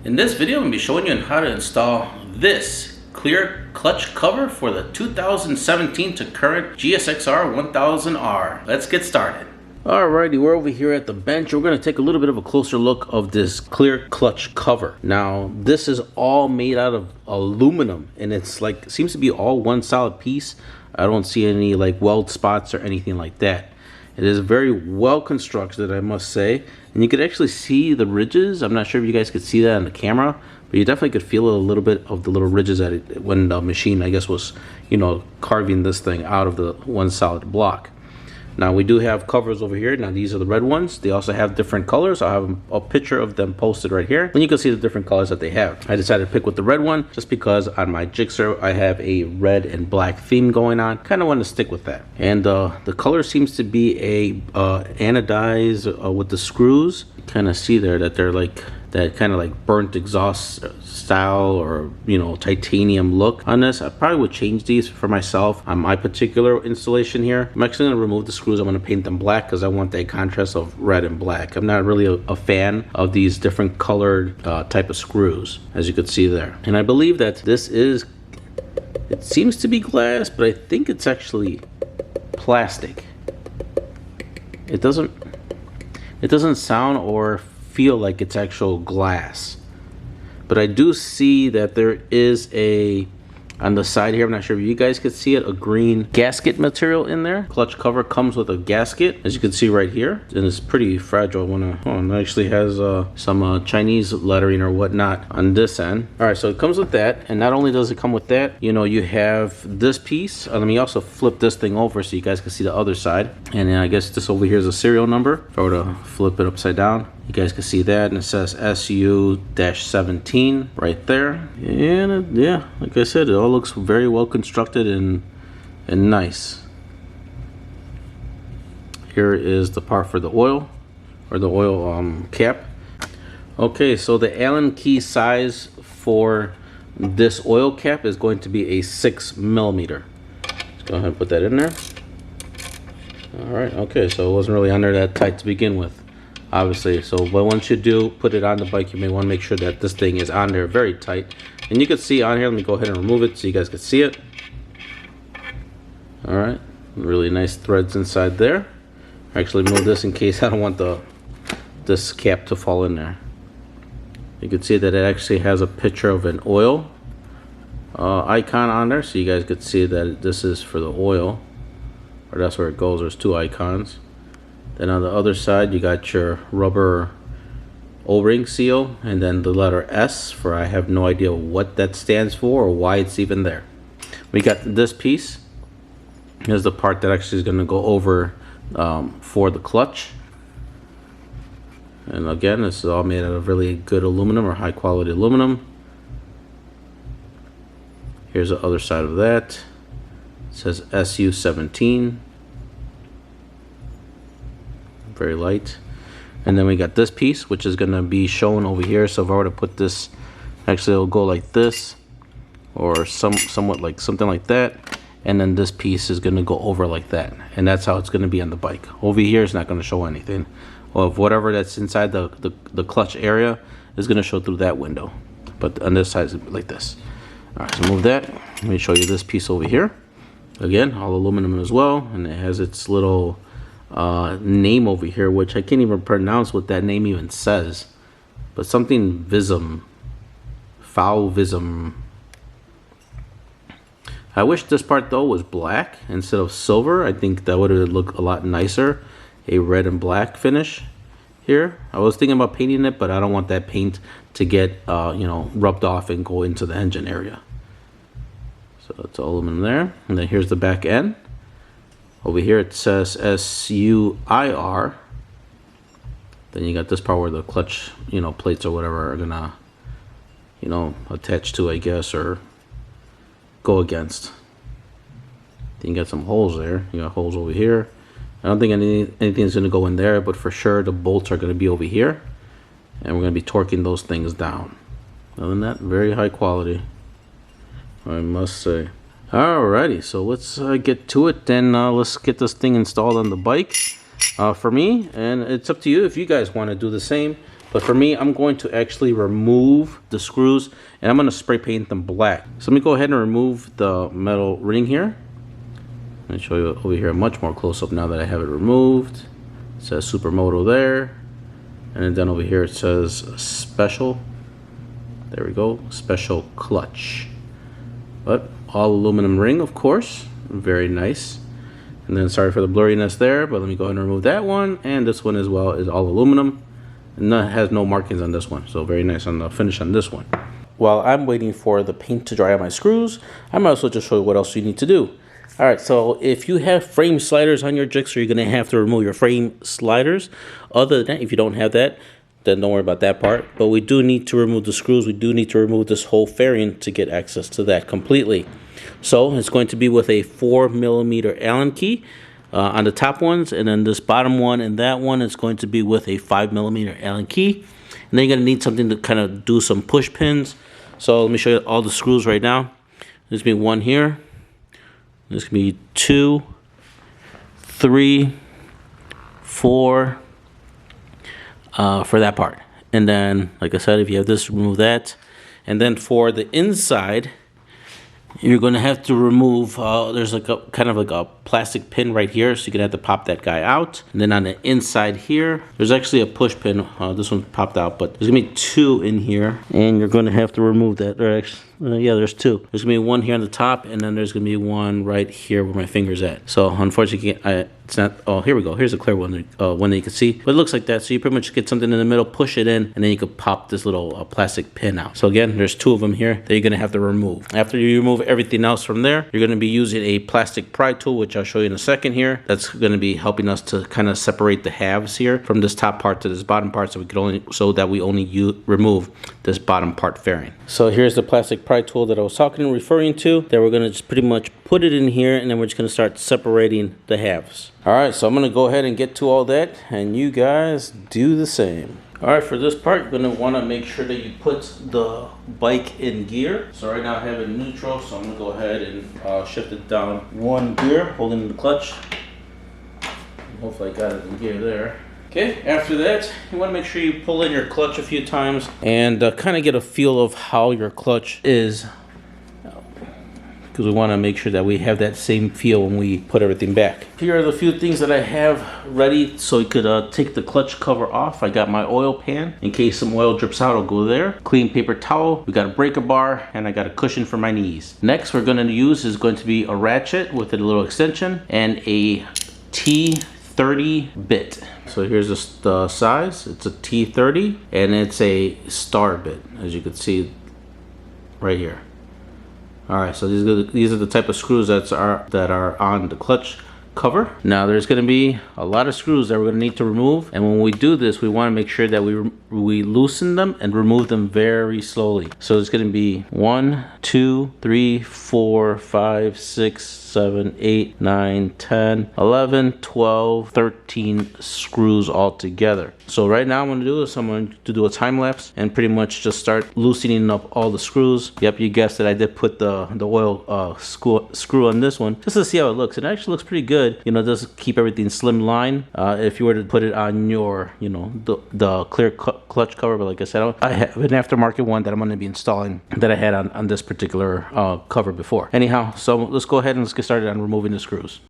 In this video, I'm going to be showing you how to install this clear clutch cover for the 2017 to Current GSXR 1000R. Let's get started. Alrighty, we're over here at the bench. We're going to take a little bit of a closer look of this clear clutch cover. Now, this is all made out of aluminum, and it's like, seems to be all one solid piece. I don't see any like weld spots or anything like that. It is very well constructed, I must say, and you could actually see the ridges. I'm not sure if you guys could see that on the camera, but you definitely could feel a little bit of the little ridges that it, when the machine, I guess, was, you know, carving this thing out of the one solid block. Now we do have covers over here. Now these are the red ones. They also have different colors. I have a picture of them posted right here, and you can see the different colors that they have. I decided to pick with the red one just because on my Gixxer I have a red and black theme going on. Kind of want to stick with that. And the color seems to be a anodized with the screws. You kind of see there that they're like that kind of like burnt exhaust style, or you know, titanium look on this. I probably would change these for myself on my particular installation here. I'm actually going to remove the screws. I'm going to paint them black because I want that contrast of red and black. I'm not really a fan of these different colored type of screws, as you could see there. And I believe that this is, it seems to be glass, but I think it's actually plastic. It doesn't sound or feel like it's actual glass, but I do see that there is a, on the side here, I'm not sure if you guys could see it, a green gasket material in there. Clutch cover comes with a gasket, as you can see right here, and it's pretty fragile. It actually has some Chinese lettering or whatnot on this end. All right, so it comes with that, and not only does it come with that, you know, you have this piece. Let me also flip this thing over so you guys can see the other side. And then I guess this over here is a serial number. If I were to flip it upside down, you guys can see that, and it says SU-17 right there. And yeah, like I said, it all looks very well constructed and nice. Here is the part for the oil, or the oil cap. Okay, so the Allen key size for this oil cap is going to be a 6mm. Let's go ahead and put that in there. All right, okay, so it wasn't really under that tight to begin with, obviously. So but once you do put it on the bike, you may want to make sure that this thing is on there very tight. And you can see on here, let me go ahead and remove it so you guys can see it. All right, really nice threads inside there. Actually move this in case I don't want this cap to fall in there. You can see that it actually has a picture of an oil icon on there, so you guys could see that this is for the oil, or that's where it goes. There's two icons. Then on the other side, you got your rubber O-ring seal, and then the letter S for, I have no idea what that stands for or why it's even there. We got this piece. Here's the part that actually is going to go over for the clutch. And again, this is all made out of really good aluminum, or high quality aluminum. Here's the other side of that. It says SU-17. Very light. And then we got this piece, which is going to be shown over here. So if I were to put this, actually it'll go like this, or somewhat like something like that, and then this piece is going to go over like that, and that's how it's going to be on the bike. Over here it's not going to show anything, or if whatever that's inside the clutch area is going to show through that window, but on this side it's like this. All right, so move that. Let me show you this piece over here. Again, all aluminum as well, and it has its little name over here, which I can't even pronounce what that name even says, but something Vism, Foul Vism. I wish this part though was black instead of silver. I think that would have looked a lot nicer, a red and black finish here. I was thinking about painting it, but I don't want that paint to get you know, rubbed off and go into the engine area. So it's aluminum there, and then here's the back end. Over here it says SUIR. Then you got this part where the clutch, you know, plates or whatever are gonna, you know, attach to, I guess, or go against. Then you got some holes there. You got holes over here. I don't think anything's gonna go in there, but for sure the bolts are gonna be over here, and we're gonna be torquing those things down. Other than that, very high quality, I must say. Alrighty, so let's get to it, then let's get this thing installed on the bike for me, and it's up to you if you guys want to do the same. But for me, I'm going to actually remove the screws and I'm going to spray paint them black. So let me go ahead and remove the metal ring here. Let me show you over here much more close up now that I have it removed. It says Supermoto there. And then over here it says special. There we go, special clutch. But all aluminum ring, of course. Very nice. And then sorry for the blurriness there, but let me go ahead and remove that one. And this one as well is all aluminum. And it has no markings on this one. So very nice on the finish on this one. While I'm waiting for the paint to dry on my screws, I might also just show you what else you need to do. Alright, so if you have frame sliders on your jigsaw, you're going to have to remove your frame sliders. Other than that, if you don't have that, then don't worry about that part. But we do need to remove the screws. We do need to remove this whole fairing to get access to that completely. So it's going to be with a 4mm Allen key on the top ones, and then this bottom one and that one is going to be with a 5mm Allen key. And then you're going to need something to kind of do some push pins. So let me show you all the screws right now. There's going to be one here. There's going to be 2, 3, 4 for that part. And then, like I said, if you have this, remove that. And then for the inside, you're going to have to remove, there's like a kind of like a plastic pin right here, so you're going to have to pop that guy out. And then on the inside here, there's actually a push pin. This one popped out, but there's going to be 2 in here, and you're going to have to remove that. Or actually, yeah, there's 2. There's going to be one here on the top, and then there's going to be one right here where my finger's at. So unfortunately, it's not, oh, here we go. Here's a clear one, one that you can see. But it looks like that, so you pretty much get something in the middle, push it in, and then you can pop this little plastic pin out. So again, there's 2 of them here that you're going to have to remove. After you remove everything else from there, you're going to be using a plastic pry tool, which I'll show you in a second here. That's going to be helping us to kind of separate the halves here from this top part to this bottom part, so we only remove this bottom part fairing. So here's the plastic pry tool that I was referring to, that we're going to just pretty much put it in here, and then we're just going to start separating the halves. Alright, so I'm going to go ahead and get to all that, and you guys do the same. Alright, for this part, you're going to want to make sure that you put the bike in gear. So right now I have it in neutral, so I'm going to go ahead and shift it down 1 gear, holding the clutch. Hopefully I got it in gear there. Okay, after that, you want to make sure you pull in your clutch a few times and kind of get a feel of how your clutch is, because we want to make sure that we have that same feel when we put everything back. Here are the few things that I have ready so you could take the clutch cover off. I got my oil pan. In case some oil drips out, I'll go there. Clean paper towel. We got a breaker bar, and I got a cushion for my knees. Next, we're going to use is going to be a ratchet with a little extension and a T30 bit. So here's the size. It's a T30, and it's a star bit, as you can see right here. Alright, so these are the type of screws that are on the clutch cover. Now there's going to be a lot of screws that we're going to need to remove, and when we do this, we want to make sure that we loosen them and remove them very slowly. So it's going to be 1, 2, 3, 4, 5, 6, 7, 8, 9, 10, 11, 12, 13 screws all together. So right now I'm going to do is I'm going to do a time lapse and pretty much just start loosening up all the screws. Yep, you guessed it, I did put the oil screw on this one just to see how it looks. It actually looks pretty good. You know, it does keep everything slimline. If you were to put it on your, you know, the clear clutch cover, but like I said, I have an aftermarket one that I'm going to be installing that I had on this particular cover before. Anyhow, so let's go ahead and let's get started on removing the screws.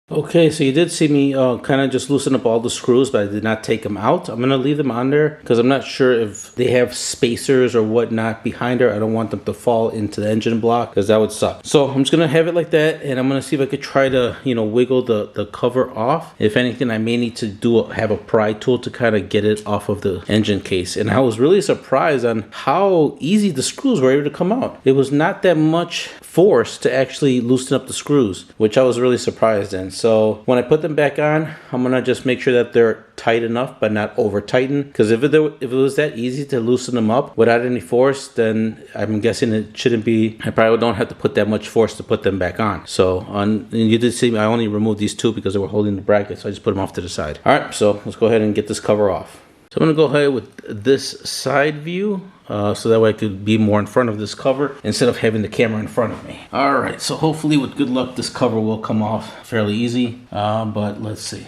Okay, so you did see me kind of just loosen up all the screws, but I did not take them out. I'm going to leave them on there because I'm not sure if they have spacers or whatnot behind there. I don't want them to fall into the engine block because that would suck. So I'm just going to have it like that, and I'm going to see if I could try to, you know, wiggle the cover off. If anything, I may need to have a pry tool to kind of get it off of the engine case. And I was really surprised on how easy the screws were able to come out. It was not that much force to actually loosen up the screws, which I was really surprised in. So when I put them back on, I'm gonna just make sure that they're tight enough but not over tightened, because if it was that easy to loosen them up without any force, then I'm guessing it shouldn't be. I probably don't have to put that much force to put them back on. So and you did see I only removed these 2 because they were holding the bracket, so I just put them off to the side. All right, so let's go ahead and get this cover off. So I'm going to go ahead with this side view so that way I could be more in front of this cover instead of having the camera in front of me. All right, so hopefully with good luck, this cover will come off fairly easy, but let's see.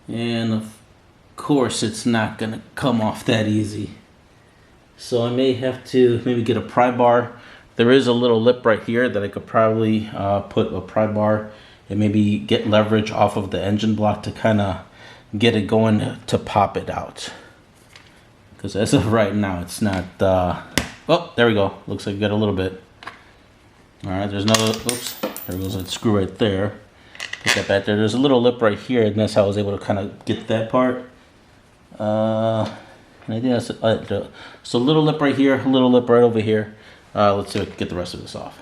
And of course, it's not gonna come off that easy. So I may have to maybe get a pry bar. There is a little lip right here that I could probably put a pry bar and maybe get leverage off of the engine block to kind of get it going to pop it out. Because as of right now, it's not, oh, there we go. Looks like we got a little bit. All right, there's another, oops, there goes that screw right there. Put that back there. There's a little lip right here, and that's how I was able to kind of get that part. And I think that's, so a little lip right here, a little lip right over here. Let's see if I can get the rest of this off.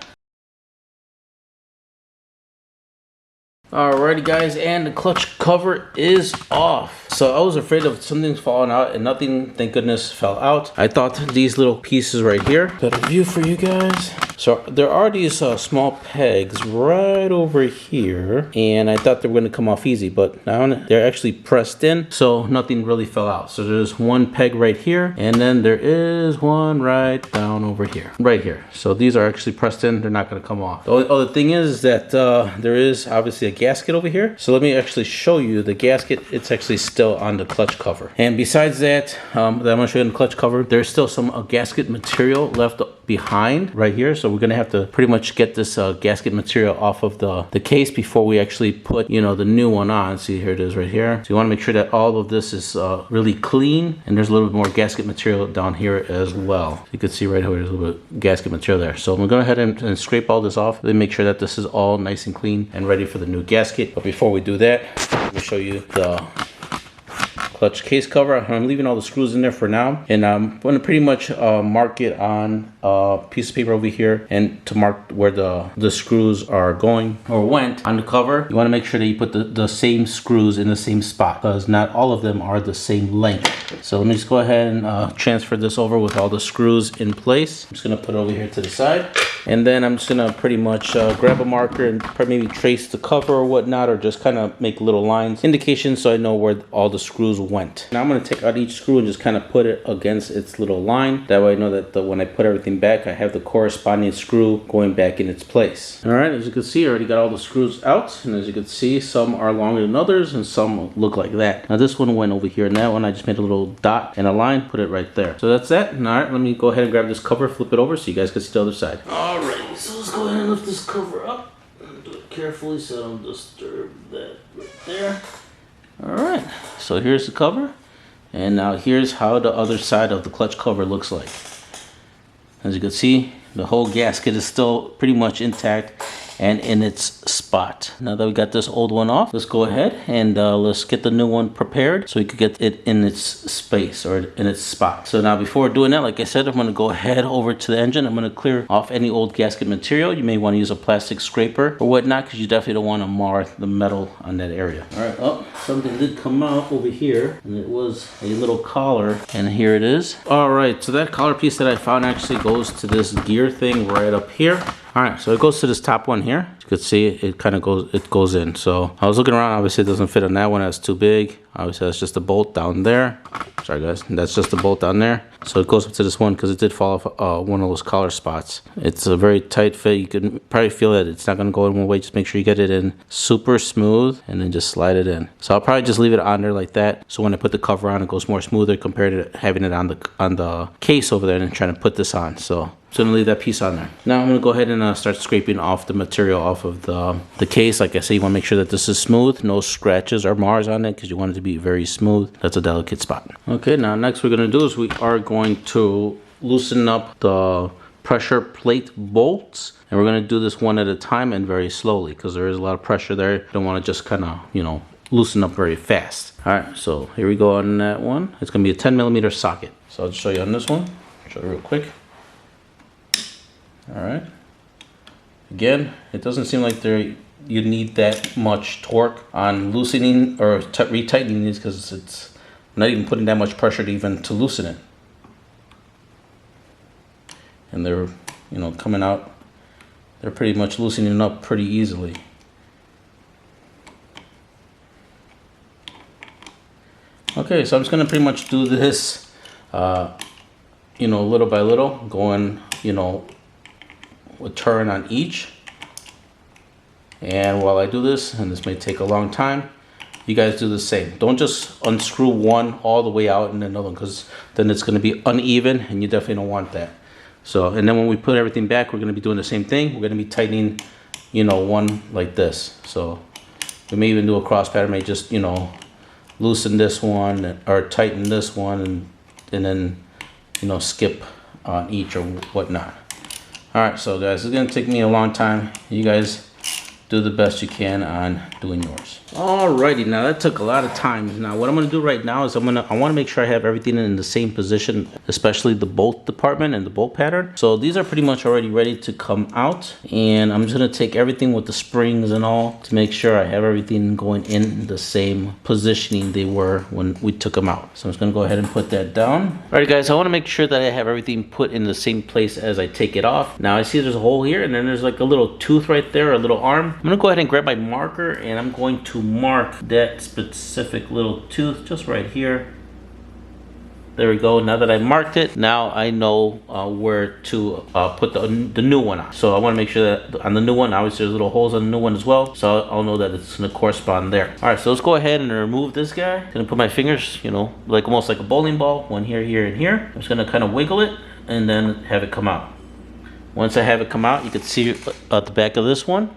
Alrighty guys, and the clutch cover is off. So I was afraid of something falling out, and nothing, thank goodness, fell out. I thought these little pieces right here, got a view for you guys. So there are these small pegs right over here, and I thought they were going to come off easy, but now they're actually pressed in, so nothing really fell out. So there's one peg right here, and then there is one right down over here, right here. So these are actually pressed in, they're not going to come off. The only other thing is that there is obviously a gasket over here. So let me actually show you the gasket. It's actually still on the clutch cover. And besides that, that I'm going to show you in the clutch cover, there's still some gasket material left behind right here. So we're going to have to pretty much get this gasket material off of the case before we actually put, you know, the new one on. See, here it is right here. So you want to make sure that all of this is really clean, and there's a little bit more gasket material down here as well. So you can see right here, there's a little bit of gasket material there. So I'm going to go ahead and scrape all this off, then make sure that this is all nice and clean and ready for the new gasket. But before we do that, let me show you the clutch case cover. I'm leaving all the screws in there for now, and I'm going to pretty much mark it on a piece of paper over here, and to mark where the screws are going or went on the cover. You want to make sure that you put the same screws in the same spot, because not all of them are the same length. So let me just go ahead and transfer this over with all the screws in place. I'm just going to put it over here to the side, and then I'm just going to pretty much grab a marker and maybe trace the cover or whatnot, or just kind of make little lines, indications, so I know where all the screws went. Now I'm going to take out each screw and just kind of put it against its little line. That way I know that when I put everything back, I have the corresponding screw going back in its place. All right, as you can see, I already got all the screws out, and as you can see, some are longer than others and some look like that. Now this one went over here, and that one I just made a little dot and a line, put it right there. So that's that. And all right, let me go ahead and grab this cover, flip it over so you guys can see the other side. All right, so let's go ahead and lift this cover up and do it carefully so I don't disturb that right there. All right, so here's the cover, and now here's how the other side of the clutch cover looks like. As you can see, the whole gasket is still pretty much intact and in its spot. Now that we got this old one off, let's go ahead and let's get the new one prepared so we could get it in its space or in its spot. So now before doing that, like I said, I'm going to go ahead over to the engine. I'm going to clear off any old gasket material. You may want to use a plastic scraper or whatnot, because you definitely don't want to mar the metal on that area. All right, oh, something did come out over here, and it was a little collar, and here it is. All right, so that collar piece that I found actually goes to this gear thing right up here. All right, so it goes to this top one here. As you can see, it kind of goes in. So I was looking around, obviously it doesn't fit on that one, that's too big. Obviously that's just a bolt down there. Sorry guys, that's just a bolt down there. So it goes up to this one because it did fall off one of those collar spots. It's a very tight fit. You can probably feel that it's not gonna go in one way. Just make sure you get it in super smooth and then just slide it in. So I'll probably just leave it on there like that. So when I put the cover on, it goes more smoother compared to having it on the case over there and trying to put this on. So I'm gonna leave that piece on there. Now I'm gonna go ahead and start scraping off the material off of the case. Like I say, you wanna make sure that this is smooth, no scratches or mars on it, because you want it to be very smooth. That's a delicate spot. Okay, now next we're gonna do is we are going to loosen up the pressure plate bolts, and we're going to do this one at a time and very slowly, because there is a lot of pressure there. You don't want to just kind of, you know, loosen up very fast. All right, so here we go on that one. It's going to be a 10mm socket. So I'll just show you on this one. Show you real quick. All right. Again, it doesn't seem like you need that much torque on loosening or retightening these, because it's not even putting that much pressure to loosen it. And they're, you know, coming out, they're pretty much loosening up pretty easily. Okay, so I'm just gonna pretty much do this you know, little by little, going, you know, a turn on each. And while I do this, and this may take a long time, you guys do the same. Don't just unscrew one all the way out and another one, because then it's going to be uneven and you definitely don't want that. So, and then when we put everything back, we're going to be doing the same thing. We're going to be tightening, you know, one like this. So we may even do a cross pattern, may just, you know, loosen this one or tighten this one, and then, you know, skip on each or whatnot. All right, so guys, it's going to take me a long time. You guys do the best you can on doing yours. Alrighty, now that took a lot of time. Now what I'm gonna do right now is I wanna make sure I have everything in the same position, especially the bolt department and the bolt pattern. So these are pretty much already ready to come out, and I'm just gonna take everything with the springs and all to make sure I have everything going in the same positioning they were when we took them out. So I'm just gonna go ahead and put that down. Alright guys, I wanna make sure that I have everything put in the same place as I take it off. Now I see there's a hole here, and then there's like a little tooth right there, a little arm. I'm gonna go ahead and grab my marker, and I'm going to mark that specific little tooth just right here. There we go. Now that I marked it, now I know where to put the new one on. So I want to make sure that on the new one, obviously there's little holes on the new one as well, so I'll know that it's going to correspond there. All right, so let's go ahead and remove this guy. I'm going to put my fingers, you know, like almost like a bowling ball, one here, here, and here. I'm just going to kind of wiggle it and then have it come out. Once I have it come out, you can see at the back of this one,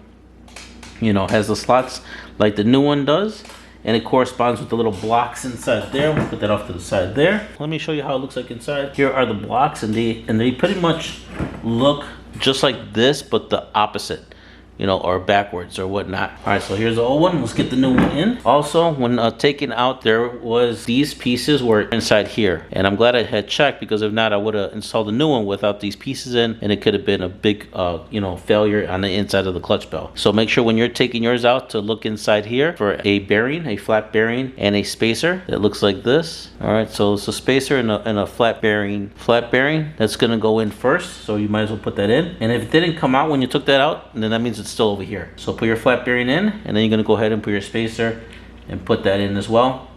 you know, has the slots like the new one does, and it corresponds with the little blocks inside there. We'll put that off to the side there. Let me show you how it looks like inside. Here are the blocks, and they pretty much look just like this, but the opposite, you know, or backwards or whatnot. All right, so here's the old one. Let's get the new one in. Also, when taking out, there was these pieces were inside here, and I'm glad I had checked, because if not, I would have installed a new one without these pieces in, and it could have been a big, you know, failure on the inside of the clutch bell. So make sure when you're taking yours out to look inside here for a bearing, a flat bearing, and a spacer that looks like this. All right, so it's a spacer and a flat bearing. Flat bearing, that's gonna go in first, so you might as well put that in. And if it didn't come out when you took that out, then that means it's still over here. So put your flat bearing in, and then you're gonna go ahead and put your spacer and put that in as well.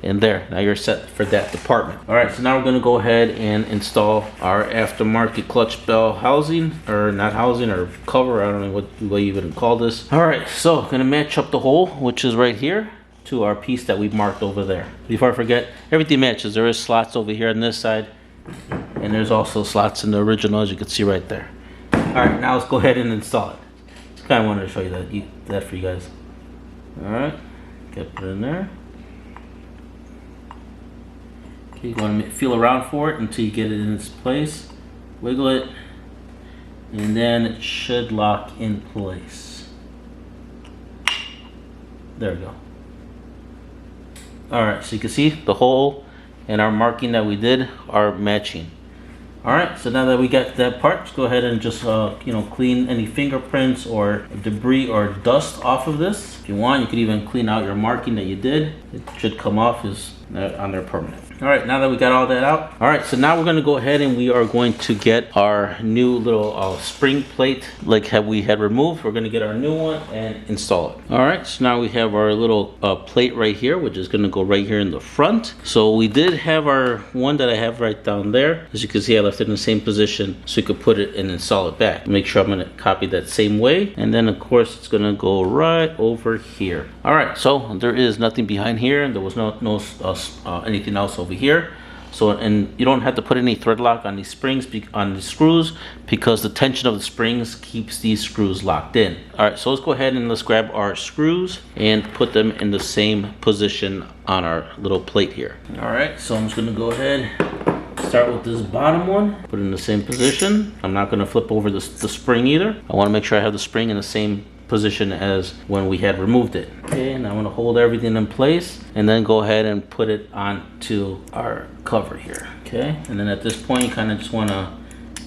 And there, now you're set for that department. All right, so now we're gonna go ahead and install our aftermarket clutch bell housing, or not housing, or cover. I don't know what you even call this. All right, so I'm gonna match up the hole, which is right here, to our piece that we marked over there. Before I forget, everything matches. There is slots over here on this side, and there's also slots in the original, as you can see right there. All right, now let's go ahead and install it. Kind of wanted to show you that for you guys. All right, get it in there. Okay, you want to feel around for it until you get it in its place. Wiggle it, and then it should lock in place. There we go. All right, so you can see the hole and our marking that we did are matching. All right, so now that we got that part, let's go ahead and just you know, clean any fingerprints or debris or dust off of this. If you want, you could even clean out your marking that you did. It should come off as on there permanent. All right, now that we got all that out, all right, so now we're gonna go ahead and we are going to get our new little spring plate like we had removed. We're gonna get our new one and install it. All right, so now we have our little plate right here, which is gonna go right here in the front. So we did have our one that I have right down there. As you can see, I left it in the same position so you could put it and install it back. Make sure I'm gonna copy that same way. And then of course, it's gonna go right over here. All right, so there is nothing behind here. There was no anything else over here. So, and you don't have to put any thread lock on these springs, on the screws, because the tension of the springs keeps these screws locked in. All right, so let's go ahead and let's grab our screws and put them in the same position on our little plate here. All right, so I'm just gonna go ahead, start with this bottom one, put it in the same position. I'm not gonna flip over the spring either. I wanna make sure I have the spring in the same position as when we had removed it. Okay, now I'm gonna hold everything in place and then go ahead and put it onto our cover here. Okay, and then at this point, you kind of just wanna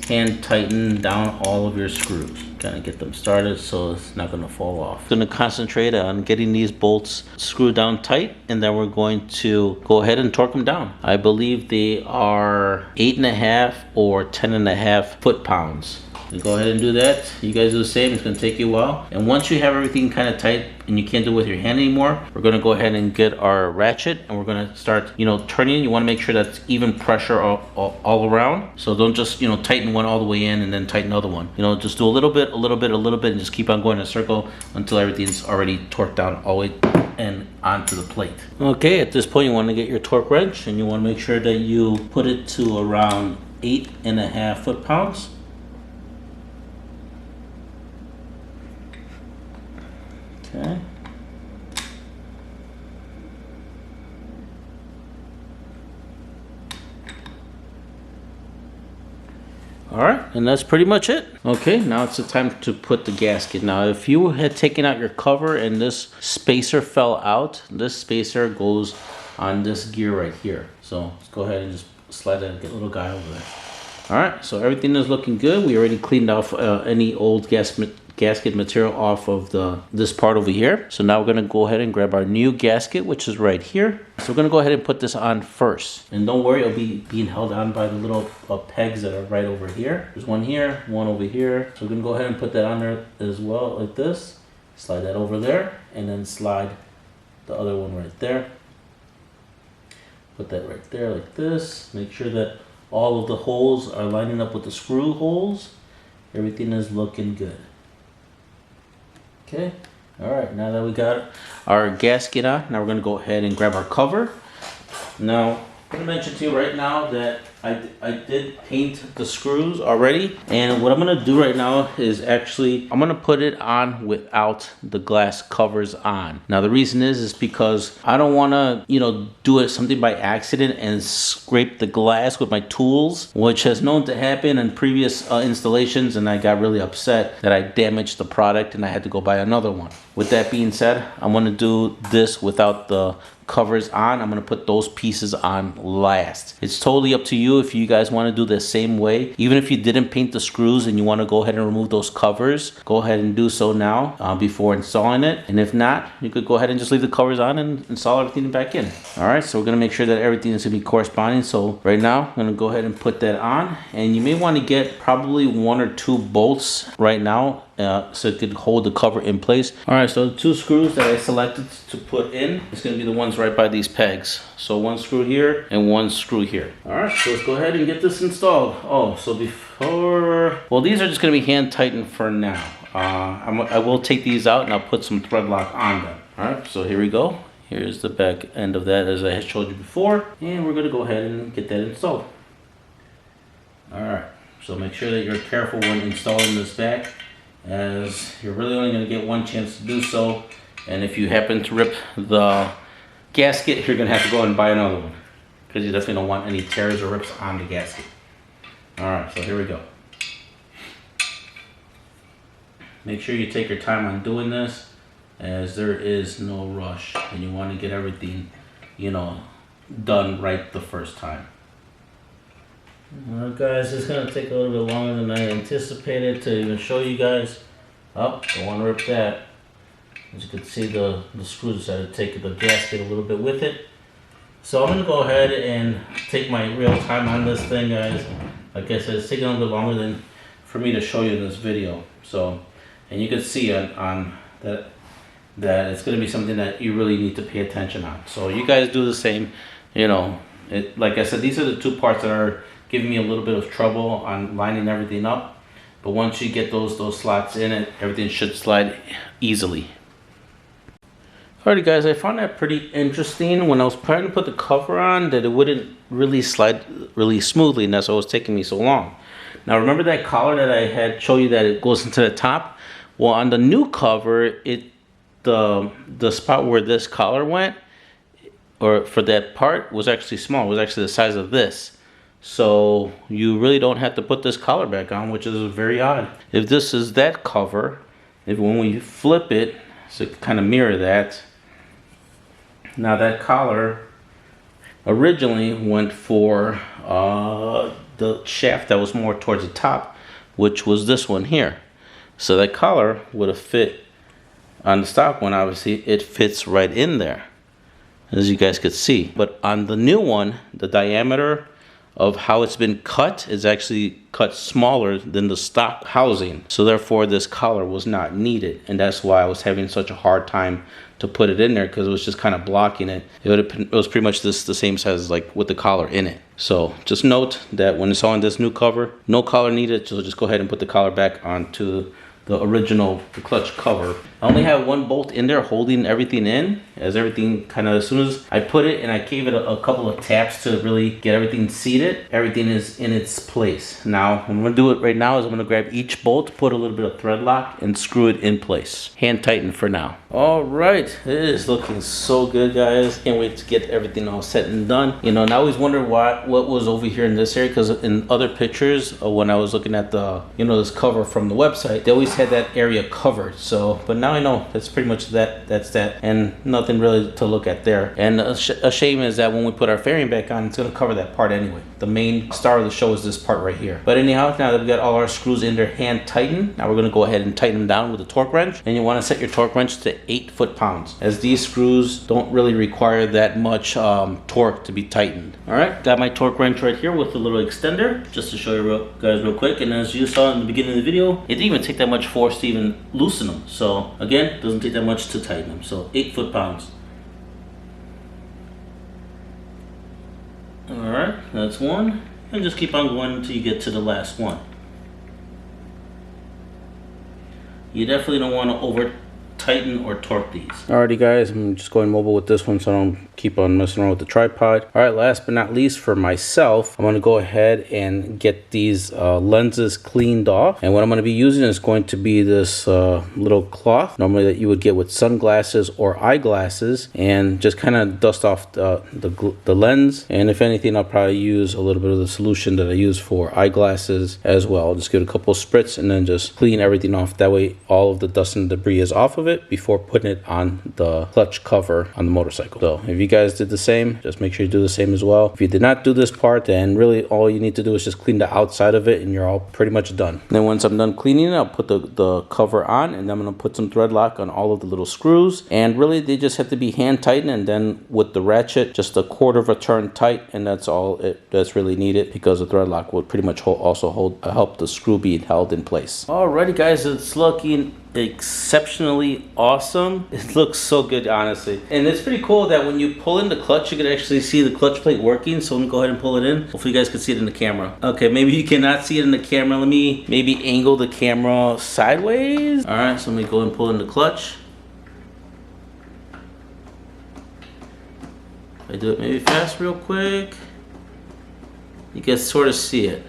hand tighten down all of your screws. kind of get them started so it's not going to fall off. I'm going to concentrate on getting these bolts screwed down tight, and then we're going to go ahead and torque them down. I believe they are 8.5 or 10.5 foot-pounds. Go ahead and do that. You guys do the same. It's going to take you a while. And once you have everything kind of tight and you can't do it with your hand anymore, we're going to go ahead and get our ratchet, and we're going to start, turning. You want to make sure that's even pressure all around. So don't just, tighten one all the way in and then tighten the other one. Just do a little bit, and just keep on going in a circle until everything's already torqued down all the way and onto the plate. Okay, at this point you want to get your torque wrench, and you want to make sure that you put it to around 8.5 foot-pounds. Okay. All right, and that's pretty much it. Okay, now it's the time to put the gasket. Now, if you had taken out your cover and this spacer fell out, this spacer goes on this gear right here. So let's go ahead and just slide that and get a little guy over there. All right, so everything is looking good. We already cleaned off any old gasket material off of this part over here. So now we're gonna go ahead and grab our new gasket, which is right here. So we're gonna go ahead and put this on first. And don't worry, it'll be being held on by the little pegs that are right over here. There's one here, one over here. So we're gonna go ahead and put that on there as well, like this. Slide that over there, and then slide the other one right there. Put that right there like this. Make sure that all of the holes are lining up with the screw holes. Everything is looking good. Okay, all right, now that we got our gasket on, now we're gonna go ahead and grab our cover. Now, I'm gonna mention to you right now that I did paint the screws already, and what I'm gonna do right now is actually, I'm gonna put it on without the glass covers on. Now the reason is because I don't wanna, do something by accident and scrape the glass with my tools, which has known to happen in previous installations, and I got really upset that I damaged the product and I had to go buy another one. With that being said, I'm gonna do this without the covers on. I'm gonna put those pieces on last. It's totally up to you if you guys want to do the same way. Even if you didn't paint the screws and you want to go ahead and remove those covers, go ahead and do so now before installing it. And if not, you could go ahead and just leave the covers on and install everything back in. All right, so we're gonna make sure that everything is gonna be corresponding. So right now, I'm gonna go ahead and put that on, and you may want to get probably 1 or 2 bolts right now so it could hold the cover in place. All right, so the 2 screws that I selected to put in is gonna be the ones right by these pegs. So 1 screw here and 1 screw here. All right, so let's go ahead and get this installed. Oh, so well, these are just gonna be hand tightened for now. I will take these out and I'll put some thread lock on them. All right, so here we go. Here's the back end of that as I had showed you before, and we're gonna go ahead and get that installed. All right, so make sure that you're careful when installing this back, as you're really only going to get 1 chance to do so, and if you happen to rip the gasket, you're going to have to go and buy another one, because you definitely don't want any tears or rips on the gasket. Alright, so here we go. Make sure you take your time on doing this, as there is no rush, and you want to get everything, done right the first time. Alright guys, it's going to take a little bit longer than I anticipated to even show you guys. Oh, don't want to rip that. As you can see, the screws decided to take the gasket a little bit with it. So I'm going to go ahead and take my real time on this thing, guys. Like I said, it's taking a little bit longer than for me to show you in this video. So, and you can see on that it's going to be something that you really need to pay attention on. So you guys do the same. Like I said, these are the 2 parts that are giving me a little bit of trouble on lining everything up, but once you get those slots in it, everything should slide easily. Alrighty guys, I found that pretty interesting when I was trying to put the cover on, that it wouldn't really slide really smoothly, and that's why it was taking me so long. Now remember that collar that I had showed you that it goes into the top? Well, on the new cover, the spot where this collar went, or for that part, was actually small. It was actually the size of this. So you really don't have to put this collar back on, which is very odd. If this is that cover, when we flip it, so kind of mirror that, now that collar originally went for the shaft that was more towards the top, which was this one here. So that collar would have fit on the stock one. Obviously it fits right in there, as you guys could see. But on the new one, the diameter of how it's been cut is actually cut smaller than the stock housing. So therefore this collar was not needed. And that's why I was having such a hard time to put it in there, because it was just kind of blocking it. It was pretty much the same size like with the collar in it. So just note that when it's on this new cover, no collar needed. So just go ahead and put the collar back onto the original clutch cover. I only have one bolt in there holding everything in, as everything kind of, as soon as I put it and I gave it a couple of taps to really get everything seated, everything is in its place. Now, what I'm gonna do it right now is I'm gonna grab each bolt, put a little bit of thread lock, and screw it in place. Hand tighten for now. All right, it is looking so good, guys. Can't wait to get everything all set and done. You know, and I always wonder what was over here in this area, because in other pictures, when I was looking at the, you know, this cover from the website, they always had that area covered. So, but now I know that's pretty much that's that, and nothing really to look at there. And a shame is that when we put our fairing back on, it's going to cover that part anyway. The main star of the show is this part right here. But anyhow, now that we got all our screws in there hand tightened, now we're going to go ahead and tighten them down with a torque wrench. And you want to set your torque wrench to 8 foot-pounds, as these screws don't really require that much torque to be tightened. All right, got my torque wrench right here with a little extender, just to show you guys real quick. And as you saw in the beginning of the video, it didn't even take that much force to even loosen them. So again, doesn't take that much to tighten them. So 8 foot-pounds. All right, that's one, and just keep on going until you get to the last one. You definitely don't want to over tighten or torque these. Alrighty guys, I'm just going mobile with this one so I don't keep on messing around with the tripod. Alright, last but not least, for myself, I'm going to go ahead and get these lenses cleaned off. And what I'm going to be using is going to be this little cloth, normally that you would get with sunglasses or eyeglasses, and just kind of dust off the lens. And if anything, I'll probably use a little bit of the solution that I use for eyeglasses as well. I'll just give it a couple of spritz and then just clean everything off. That way all of the dust and debris is off of it before putting it on the clutch cover on the motorcycle. So if you guys did the same, just make sure you do the same as well. If you did not do this part, then really all you need to do is just clean the outside of it and you're all pretty much done. Then once I'm done cleaning it, I'll put the cover on, and then I'm going to put some thread lock on all of the little screws, and really they just have to be hand tightened, and then with the ratchet just a quarter of a turn tight, and that's all that's really needed, because the thread lock will pretty much help the screw be held in place. Alrighty guys, it's looking exceptionally awesome. It looks so good, honestly, and it's pretty cool that when you pull in the clutch, you can actually see the clutch plate working. So let me go ahead and pull it in. Hopefully you guys can see it in the camera. Okay, maybe you cannot see it in the camera. Let me maybe angle the camera sideways. All right, so let me go and pull in the clutch. If I do it maybe fast real quick, you can sort of see it.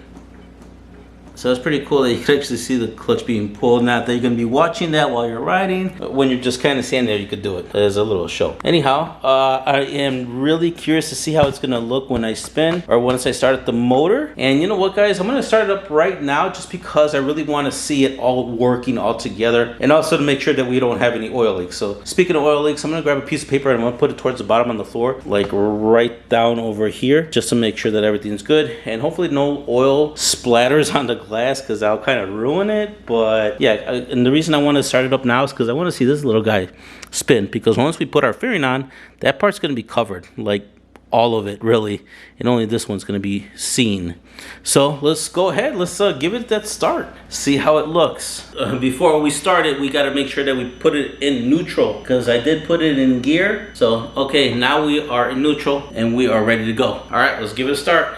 So it's pretty cool that you can actually see the clutch being pulled. Not that you're going to be watching that while you're riding, but when you're just kind of standing there, you could do it as a little show. Anyhow, I am really curious to see how it's going to look when I spin, or once I start at the motor. And you know what, guys, I'm going to start it up right now just because I really want to see it all working all together, and also to make sure that we don't have any oil leaks. So speaking of oil leaks, I'm going to grab a piece of paper and I'm going to put it towards the bottom on the floor, like right down over here, just to make sure that everything's good, and hopefully no oil splatters on the glass, because I'll kind of ruin it. But yeah, and the reason I want to start it up now is because I want to see this little guy spin, because once we put our fairing on, that part's going to be covered, like all of it really, and only this one's going to be seen. So let's go ahead, let's give it that start, see how it looks. Before we start it, we got to make sure that we put it in neutral, because I did put it in gear. So okay, now we are in neutral and we are ready to go. All right, let's give it a start.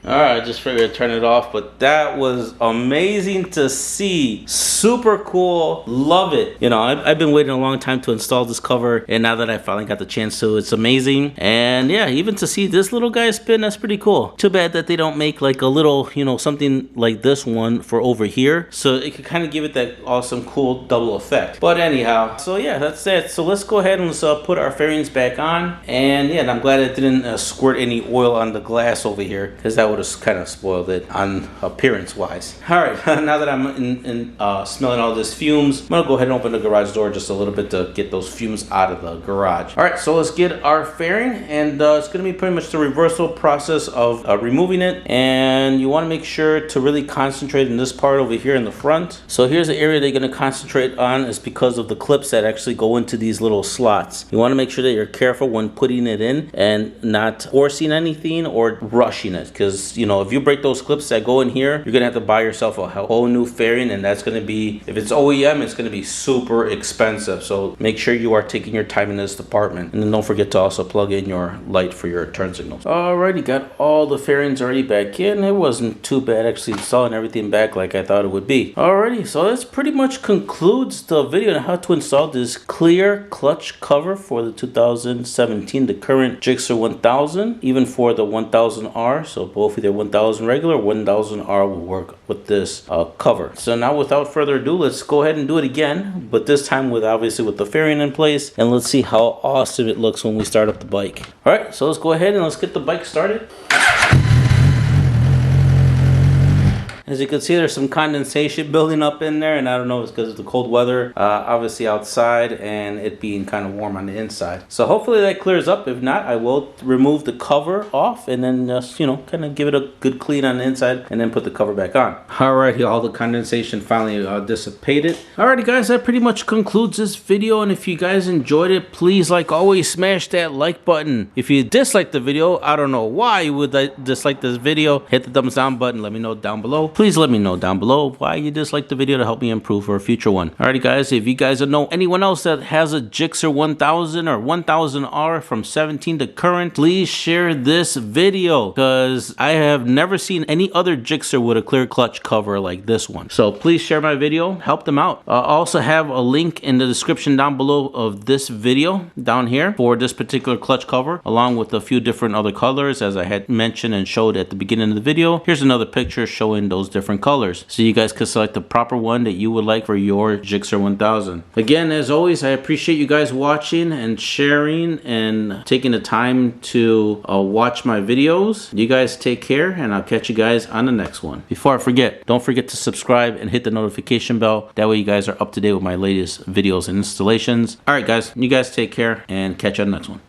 Alright, I just figured I'd turn it off, but that was amazing to see. Super cool. Love it. You know, I've been waiting a long time to install this cover, and now that I finally got the chance to, it's amazing. And yeah, even to see this little guy spin, that's pretty cool. Too bad that they don't make like a little, you know, something like this one for over here, so it could kind of give it that awesome, cool double effect. But anyhow, so yeah, that's it. So let's go ahead and let's put our fairings back on. And yeah, and I'm glad it didn't squirt any oil on the glass over here, because that would have kind kind of spoiled it on appearance wise. All right, now that I'm smelling all this fumes, I'm gonna go ahead and open the garage door just a little bit to get those fumes out of the garage. All right, so let's get our fairing, and it's gonna be pretty much the reversal process of removing it. And you want to make sure to really concentrate in this part over here in the front. So here's the area they're going to concentrate on, is because of the clips that actually go into these little slots. You want to make sure that you're careful when putting it in and not forcing anything or rushing it, because you know, if you break those clips that go in here, you're gonna have to buy yourself a whole new fairing, and that's gonna be, if it's OEM, it's gonna be super expensive. So make sure you are taking your time in this department, and then don't forget to also plug in your light for your turn signals. Alrighty, got all the fairings already back in. It wasn't too bad actually installing everything back like I thought it would be. Alrighty, so this pretty much concludes the video on how to install this clear clutch cover for the 2017, the Current GSXR 1000, even for the 1000R. So both either 1000 regular or 1000R will work with this cover. So now without further ado, let's go ahead and do it again, but this time with obviously with the fairing in place, and let's see how awesome it looks when we start up the bike. Alright, so let's go ahead and let's get the bike started. As you can see, there's some condensation building up in there, and I don't know if it's because of the cold weather, obviously outside, and it being kind of warm on the inside. So hopefully that clears up. If not, I will remove the cover off and then just, you know, kind of give it a good clean on the inside and then put the cover back on. Alright, here, all the condensation finally dissipated. Alrighty guys, that pretty much concludes this video, and if you guys enjoyed it, please, like always, smash that like button. If you disliked the video, I don't know why you would dislike this video, hit the thumbs down button, let me know down below. Please let me know down below why you disliked the video to help me improve for a future one. Alrighty guys, if you guys know anyone else that has a GSXR 1000 or 1000R from 17 to current, please share this video, because I have never seen any other GSXR with a clear clutch cover like this one. So please share my video, help them out. I also have a link in the description down below of this video down here for this particular clutch cover, along with a few different other colors as I had mentioned and showed at the beginning of the video. Here's another picture showing those different colors, so you guys could select the proper one that you would like for your GSXR 1000. Again, as always, I appreciate you guys watching and sharing and taking the time to watch my videos. You guys take care, and I'll catch you guys on the next one. Before I forget, don't forget to subscribe and hit the notification bell. That way you guys are up to date with my latest videos and installations. Alright guys, you guys take care, and catch you on the next one.